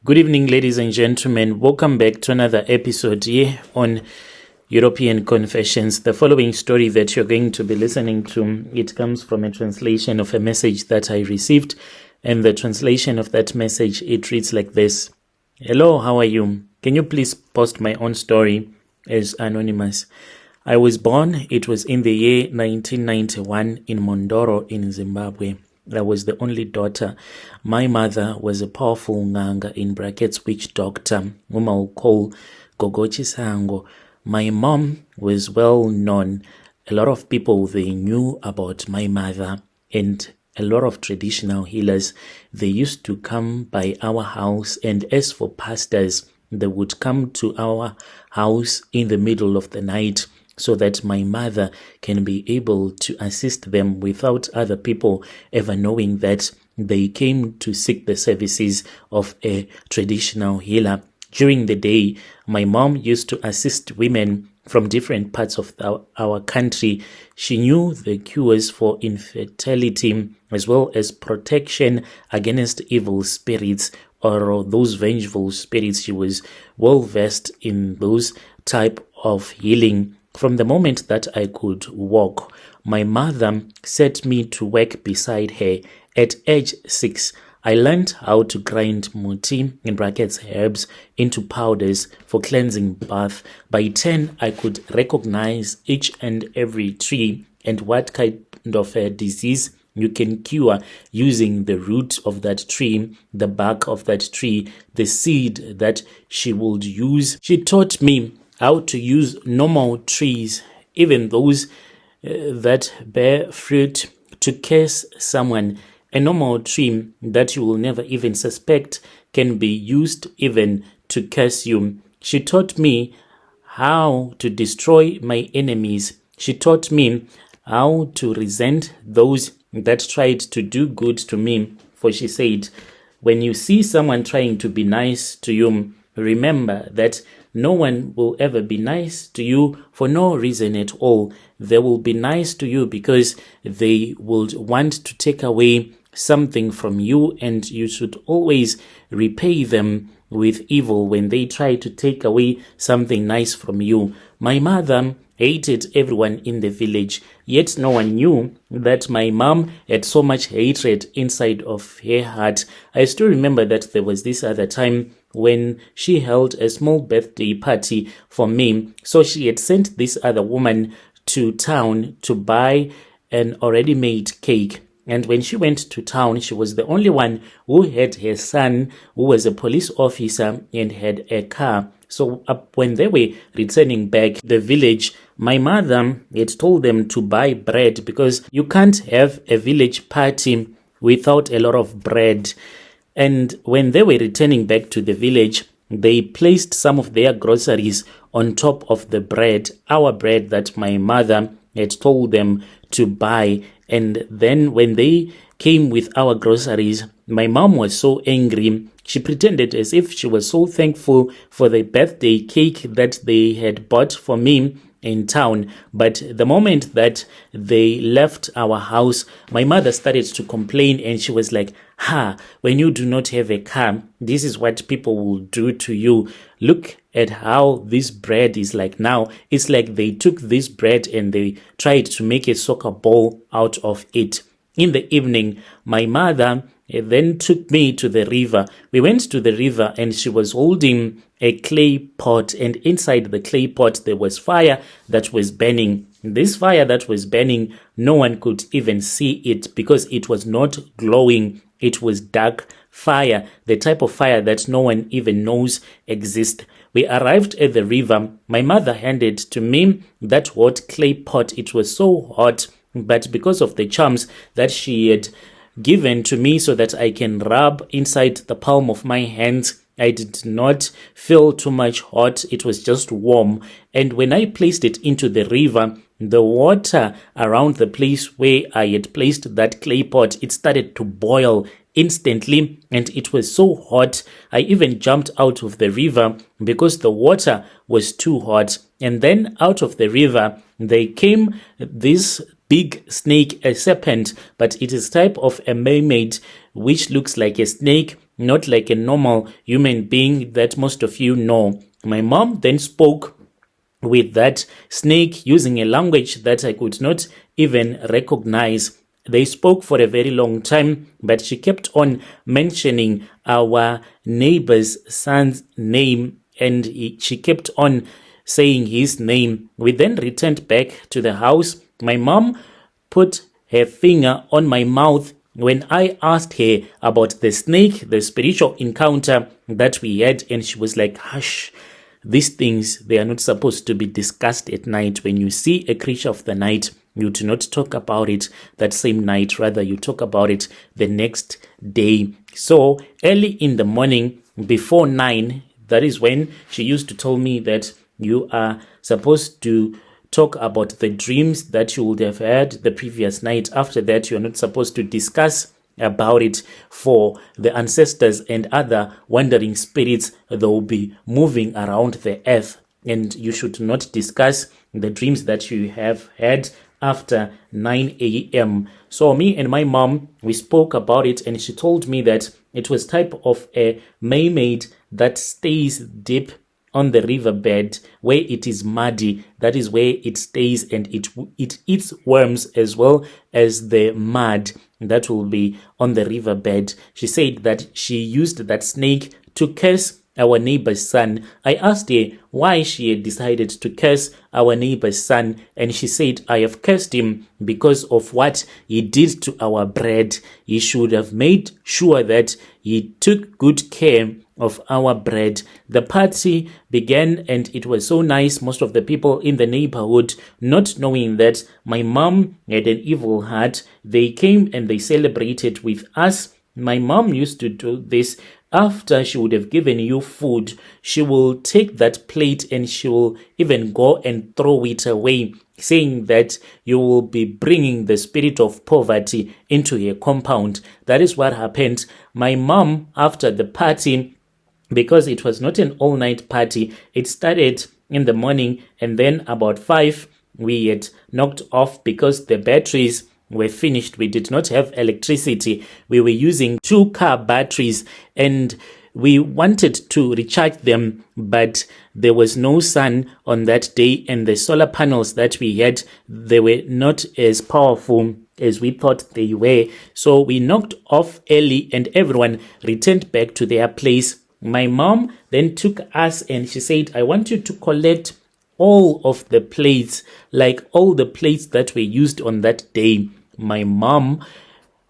Good evening, ladies and gentlemen. Welcome back to another episode here on European Confessions. The following story that you're going to be listening to, it comes from a translation of a message that I received, and the translation of that message, it reads like this. Hello, how are you? Can you please post my own story as anonymous? I was born, it was in the year 1991 in Mondoro in Zimbabwe. I was the only daughter. My mother was a powerful nganga, in brackets, witch doctor, whom I'll call Gogochi Sango. My mom was well known. A lot of people, they knew about my mother, and a lot of traditional healers, they used to come by our house. And as for pastors, they would come to our house in the middle of the night, so that my mother can be able to assist them without other people ever knowing that they came to seek the services of a traditional healer. During the day, my mom used to assist women from different parts of our country. She knew the cures for infertility as well as protection against evil spirits or those vengeful spirits. She was well versed in those type of healing. From the moment that I could walk, my mother set me to work beside her. At age 6, I learned how to grind muti, in brackets herbs, into powders for cleansing bath. By 10, I could recognize each and every tree and what kind of a disease you can cure using the root of that tree, the bark of that tree, the seed that she would use. She taught me how to use normal trees, even those that bear fruit, to curse someone. A normal tree that you will never even suspect can be used even to curse you. She taught me how to destroy my enemies. She taught me how to resent those that tried to do good to me. For she said, when you see someone trying to be nice to you, remember that no one will ever be nice to you for no reason at all. They will be nice to you because they will want to take away something from you, and you should always repay them with evil when they try to take away something nice from you. My mother hated everyone in the village, yet no one knew that my mom had so much hatred inside of her heart. I still remember that there was this other time when she held a small birthday party for me. So she had sent this other woman to town to buy an already made cake. And when she went to town, she was the only one who had her son, who was a police officer and had a car. So when they were returning back the village, my mother had told them to buy bread, because you can't have a village party without a lot of bread. And when they were returning back to the village, they placed some of their groceries on top of the bread, our bread that my mother had told them to buy. And then when they came with our groceries, my mom was so angry. She pretended as if she was so thankful for the birthday cake that they had bought for me in town. But the moment that they left our house, my mother started to complain, and she was like, when you do not have a car, this is what people will do to you. Look at how this bread is like now. It's like they took this bread and they tried to make a soccer ball out of it. In the evening, my mother then took me to the river. We went to the river, and she was holding a clay pot, and inside the clay pot there was fire that was burning. This fire that was burning, no one could even see it because it was not glowing. It was dark fire, the type of fire that no one even knows exists. We arrived at the river. My mother handed to me that hot clay pot. It was so hot, but because of the charms that she had given to me so that I can rub inside the palm of my hands, I did not feel too much hot. It was just warm. And when I placed it into the river, the water around the place where I had placed that clay pot, it started to boil instantly, and it was so hot. I even jumped out of the river because the water was too hot. And then out of the river, there came this big snake, a serpent, but it is type of a mermaid which looks like a snake not like a normal human being that most of you know. My mom then spoke with that snake using a language that I could not even recognize. They spoke for a very long time, but she kept on mentioning our neighbor's son's name, and she kept on saying his name. We then returned back to the house. My mom put her finger on my mouth when I asked her about the snake, the spiritual encounter that we had, and she was like, hush, these things, they are not supposed to be discussed at night. When you see a creature of the night, you do not talk about it that same night. Rather, you talk about it the next day. So early in the morning, before 9, that is when she used to tell me that you are supposed to talk about the dreams that you would have had the previous night. After that, you're not supposed to discuss about it, for the ancestors and other wandering spirits, they will be moving around the earth, and you should not discuss the dreams that you have had after 9 a.m. So me and my mom, we spoke about it, and she told me that it was type of a mermaid that stays deep on the riverbed where it is muddy. That is where it stays, and it eats worms as well as the mud that will be on the riverbed. She said that she used that snake to curse our neighbor's son. I asked her why she had decided to curse our neighbor's son, and she said, I have cursed him because of what he did to our bread. He should have made sure that he took good care of our bread. The party began, and it was so nice. Most of the people in the neighborhood, not knowing that my mom had an evil heart, they came and they celebrated with us. My mom used to do this. After she would have given you food, she will take that plate and she will even go and throw it away, saying that you will be bringing the spirit of poverty into your compound. That is what happened. My mom, after the party, because it was not an all-night party, it started in the morning, and then about 5 we had knocked off because the batteries were finished. We did not have electricity. We were using 2-car batteries, and we wanted to recharge them, but there was no sun on that day, and the solar panels that we had, they were not as powerful as we thought they were. So we knocked off early, and everyone returned back to their place. My mom then took us and she said, I want you to collect all of the plates, like all the plates that were used on that day. My mom,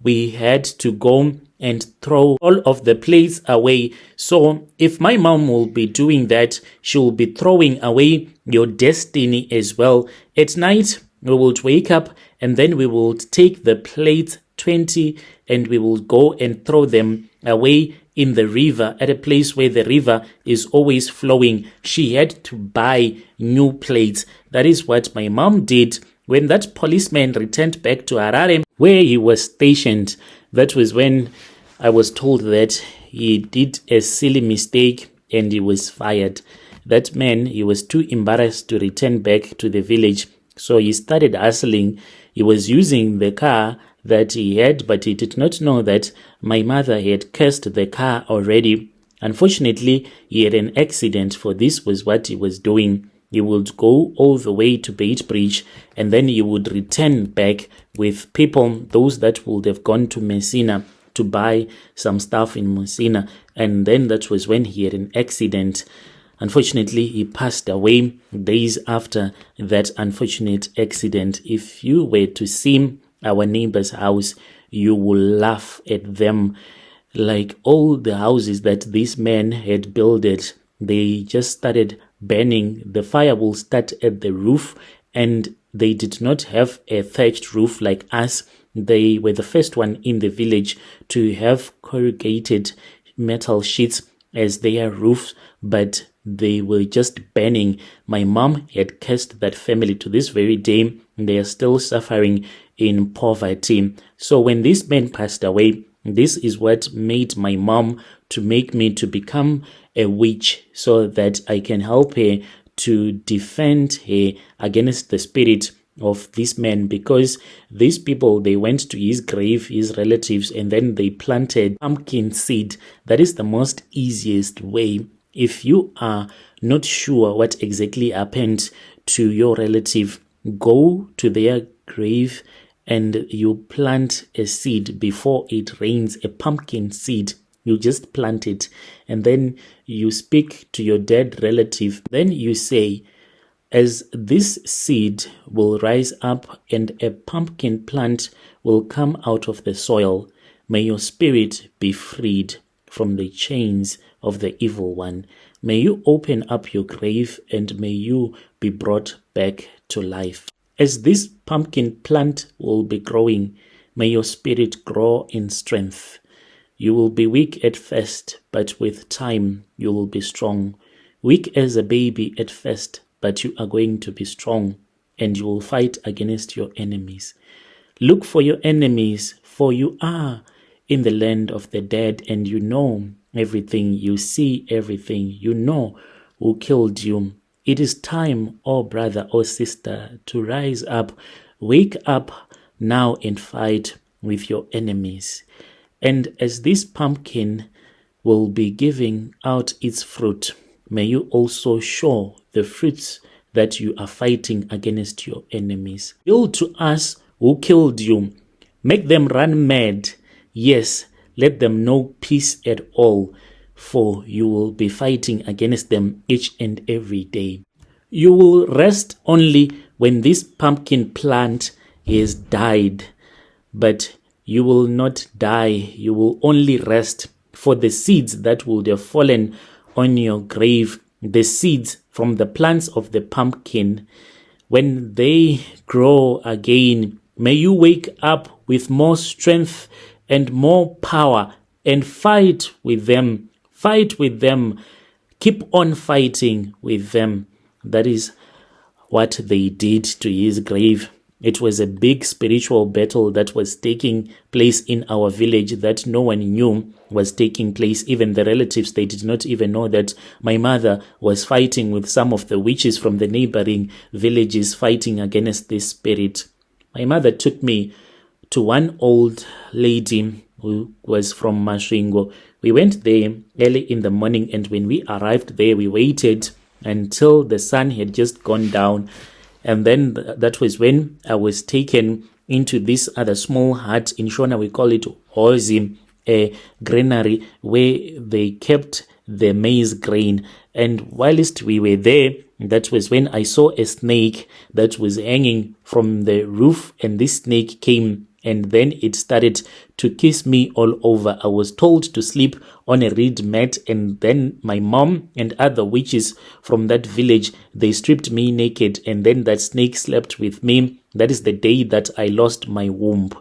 we had to go and throw all of the plates away. So if my mom will be doing that, she will be throwing away your destiny as well. At night, we will wake up and then we will take the plates, 20, and we will go and throw them away in the river, at a place where the river is always flowing. She had to buy new plates. That is what my mom did. When that policeman returned back to Harare, where he was stationed, that was when I was told that he did a silly mistake and he was fired. That man, he was too embarrassed to return back to the village, so he started hustling. He was using the car that he had, but he did not know that my mother had cursed the car already. Unfortunately, he had an accident, for this was what he was doing. He would go all the way to Beitbridge, and then he would return back with people, those that would have gone to Messina to buy some stuff in Messina, and then that was when he had an accident. Unfortunately, he passed away days after that unfortunate accident. If you were to see our neighbor's house, you will laugh at them. Like all the houses that this man had built, they just started burning. The fire will start at the roof, and they did not have a thatched roof like us. They were the first one in the village to have corrugated metal sheets as their roofs, but they were just burning. My mom had cursed that family. To this very day, they are still suffering in poverty. So when this man passed away, this is what made my mom to make me to become a witch, so that I can help her to defend her against the spirit of this man, because these people, they went to his grave, his relatives, and then they planted pumpkin seed. That is the most easiest way. If you are not sure what exactly happened to your relative, go to their grave and you plant a seed before it rains, a pumpkin seed. You just plant it, and then you speak to your dead relative. Then you say, as this seed will rise up and a pumpkin plant will come out of the soil, may your spirit be freed from the chains of the evil one. May you open up your grave and may you be brought back to life. As this pumpkin plant will be growing, may your spirit grow in strength. You will be weak at first, but with time you will be strong. Weak as a baby at first, but you are going to be strong, and you will fight against your enemies. Look for your enemies, for you are in the land of the dead, and you know everything, you see everything, you know who killed you. It is time, oh brother, oh sister, to rise up. Wake up now and fight with your enemies. And as this pumpkin will be giving out its fruit, may you also show the fruits that you are fighting against your enemies. Yield to us who killed you. Make them run mad. Yes, let them know peace at all, for you will be fighting against them each and every day. You will rest only when this pumpkin plant is died, but you will not die. You will only rest, for the seeds that would have fallen on your grave, the seeds from the plants of the pumpkin, when they grow again, may you wake up with more strength and more power and fight with them. Fight with them. Keep on fighting with them. That is what they did to his grave. It was a big spiritual battle that was taking place in our village that no one knew was taking place. Even the relatives, they did not even know that my mother was fighting with some of the witches from the neighboring villages, fighting against this spirit. My mother took me to one old lady who was from Mashingo. We went there early in the morning, and when we arrived there, we waited until the sun had just gone down. And then that was when I was taken into this other small hut. In Shona, we call it Hozi, a granary where they kept the maize grain. And whilst we were there, that was when I saw a snake that was hanging from the roof, and this snake came and then it started to kiss me all over. I was told to sleep on a reed mat, and then my mom and other witches from that village, they stripped me naked, and then that snake slept with me. That is the day that I lost my womb.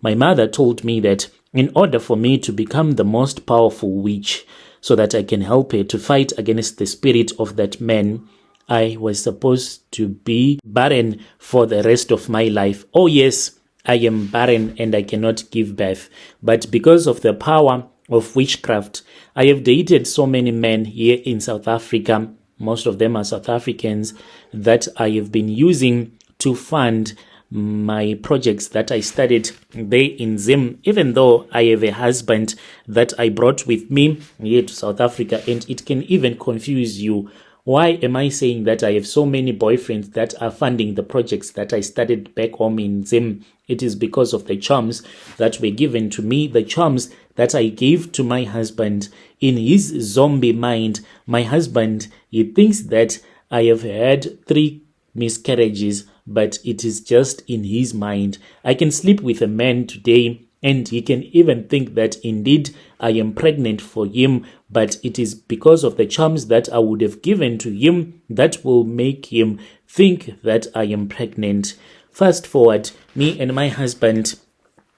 My mother told me that in order for me to become the most powerful witch, so that I can help her to fight against the spirit of that man, I was supposed to be barren for the rest of my life. Oh yes, I am barren and I cannot give birth. But because of the power of witchcraft, I have dated so many men here in South Africa. Most of them are South Africans that I have been using to fund my projects that I studied there in Zim, even though I have a husband that I brought with me here to South Africa. And it can even confuse you. Why am I saying that I have so many boyfriends that are funding the projects that I studied back home in Zim? It is because of the charms that were given to me, the charms that I gave to my husband. In his zombie mind, my husband, he thinks that I have had 3 miscarriages, but it is just in his mind. I can sleep with a man today, and he can even think that indeed I am pregnant for him, but it is because of the charms that I would have given to him that will make him think that I am pregnant. Fast forward, me and my husband,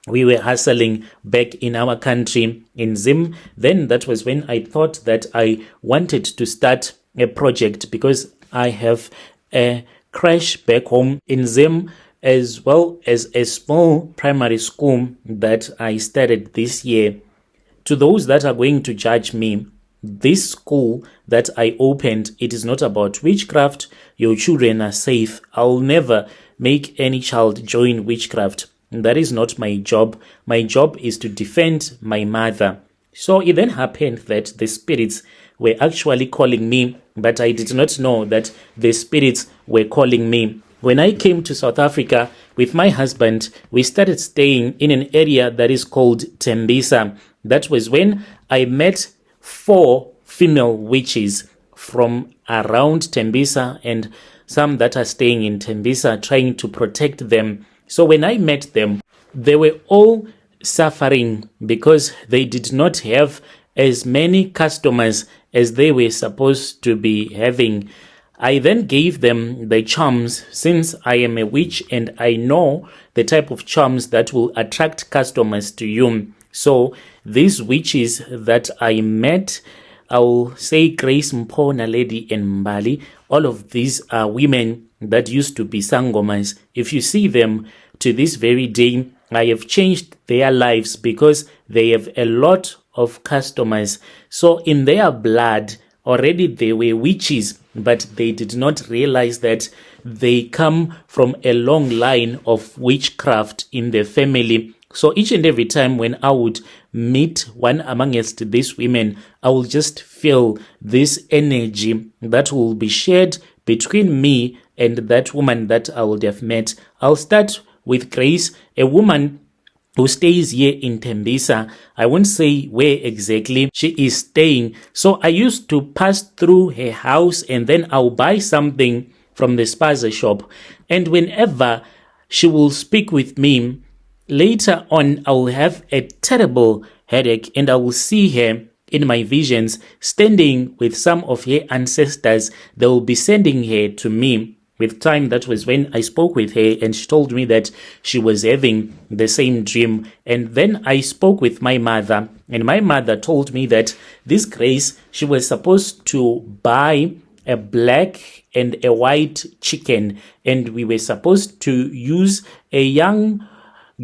we were hustling back in our country in Zim. Then that was when I thought that I wanted to start a project, because I have a crash back home in Zim, as well as a small primary school that I started this year. To those that are going to judge me, this school that I opened, it is not about witchcraft. Your children are safe. I'll never make any child join witchcraft. That is not my job. My job is to defend my mother. So it then happened that the spirits were actually calling me, but I did not know that the spirits were calling me. When I came to South Africa with my husband, we started staying in an area that is called Thembisa. That was when I met 4 female witches from around Thembisa and some that are staying in Thembisa, trying to protect them. So when I met them, they were all suffering because they did not have as many customers as they were supposed to be having. I then gave them the charms, since I am a witch and I know the type of charms that will attract customers to you. So these witches that I met, I will say Grace, Mpona, Lady, and Mbali, all of these are women that used to be sangomas. If you see them to this very day, I have changed their lives because they have a lot of customers. So in their blood, already they were witches, but they did not realize that they come from a long line of witchcraft in their family. So each and every time when I would meet one amongst these women, I will just feel this energy that will be shared between me and that woman that I would have met. I'll start with Grace, a woman who stays here in Thembisa. I won't say where exactly she is staying. So I used to pass through her house and then I'll buy something from the spaza shop. And whenever she will speak with me, later on I will have a terrible headache and I will see her in my visions standing with some of her ancestors. They will be sending her to me. With time, that was when I spoke with her and she told me that she was having the same dream. And then I spoke with my mother and my mother told me that this Grace, she was supposed to buy a black and a white chicken and we were supposed to use a young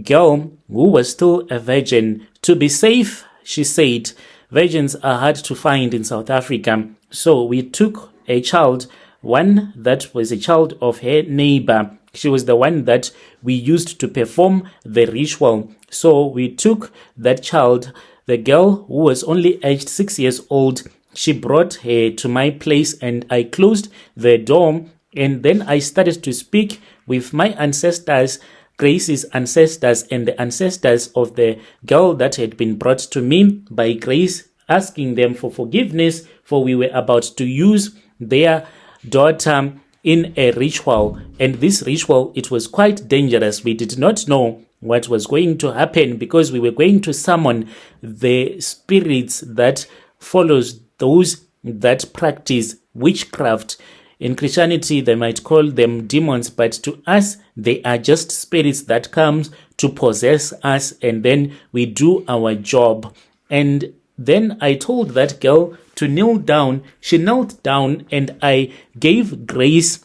girl who was still a virgin. To be safe, she said, virgins are hard to find in South Africa. So we took a child, one that was a child of her neighbor. She was the one that we used to perform the ritual. So we took that child, the girl who was only aged 6 years old. She brought her to my place and I closed the door and then I started to speak with my ancestors, Grace's ancestors and the ancestors of the girl that had been brought to me by Grace, asking them for forgiveness, for we were about to use their daughter in a ritual. And this ritual, it was quite dangerous. We did not know what was going to happen because we were going to summon the spirits that follows those that practice witchcraft. In Christianity, they might call them demons, but to us, they are just spirits that comes to possess us, and then we do our job. And then I told that girl to kneel down. She knelt down, and I gave Grace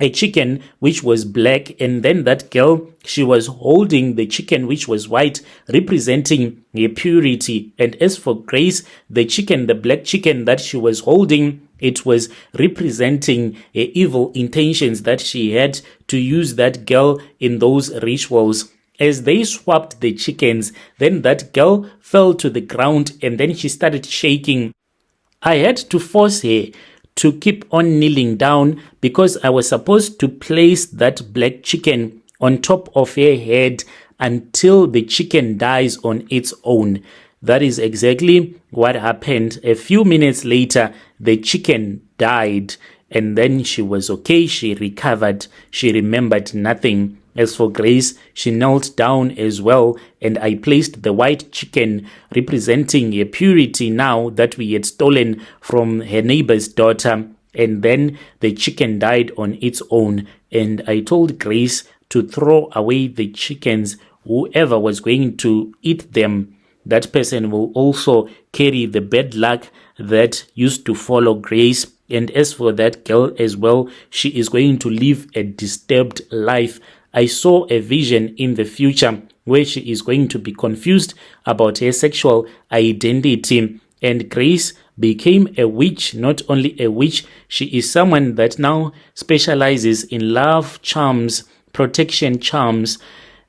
a chicken which was black, and then that girl, she was holding the chicken which was white, representing her purity. And as for Grace, the chicken, the black chicken that she was holding, it was representing her evil intentions that she had to use that girl in those rituals. As they swapped the chickens, then that girl fell to the ground and then she started shaking. I had to force her to keep on kneeling down because I was supposed to place that black chicken on top of her head until the chicken dies on its own. That is exactly what happened. A few minutes later, the chicken died and then she was okay. She recovered. She remembered nothing. As for Grace, she knelt down as well, and I placed the white chicken representing her purity now that we had stolen from her neighbor's daughter, and then the chicken died on its own. And I told Grace to throw away the chickens. Whoever was going to eat them, that person will also carry the bad luck that used to follow Grace. And as for that girl as well, she is going to live a disturbed life. I saw a vision in the future where she is going to be confused about her sexual identity. And Grace, became a witch. Not only a witch, she is someone that now specializes in love charms, protection charms,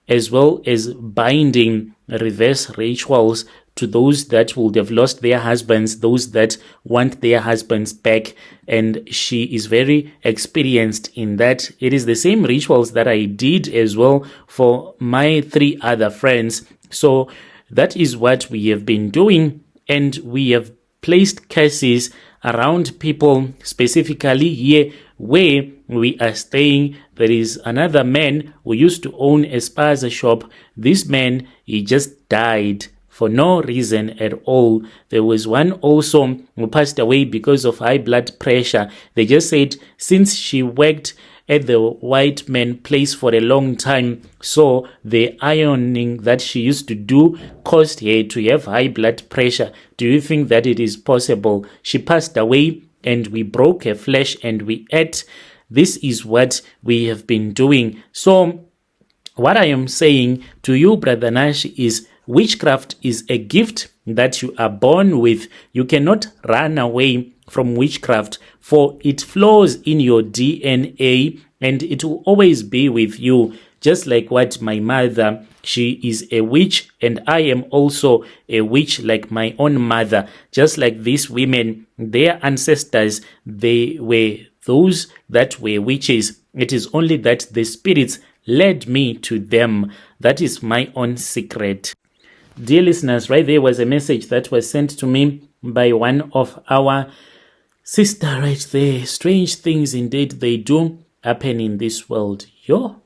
as well as binding reverse rituals to those that would have lost their husbands, those that want their husbands back. And she is very experienced in that. It is the same rituals that I did as well for my 3 other friends. So that is what we have been doing, and we have placed curses around people, specifically here where we are staying. There is another man who used to own a spaza shop. This man, he just died for no reason at all. There was one also who passed away because of high blood pressure. They just said since she worked at the white man place for a long time, so the ironing that she used to do caused her to have high blood pressure. Do you think that it is possible? She passed away and we broke her flesh and we ate. This is what we have been doing. So what I am saying to you, Brother Nash, is witchcraft is a gift that you are born with. You cannot run away from witchcraft, for it flows in your DNA and it will always be with you. Just like what my mother, she is a witch, and I am also a witch like my own mother. Just like these women, their ancestors, they were those that were witches. It is only that the spirits led me to them. That is my own secret. Dear listeners, right there was a message that was sent to me by one of our sister right there. Strange things indeed they do happen in this world. Yo.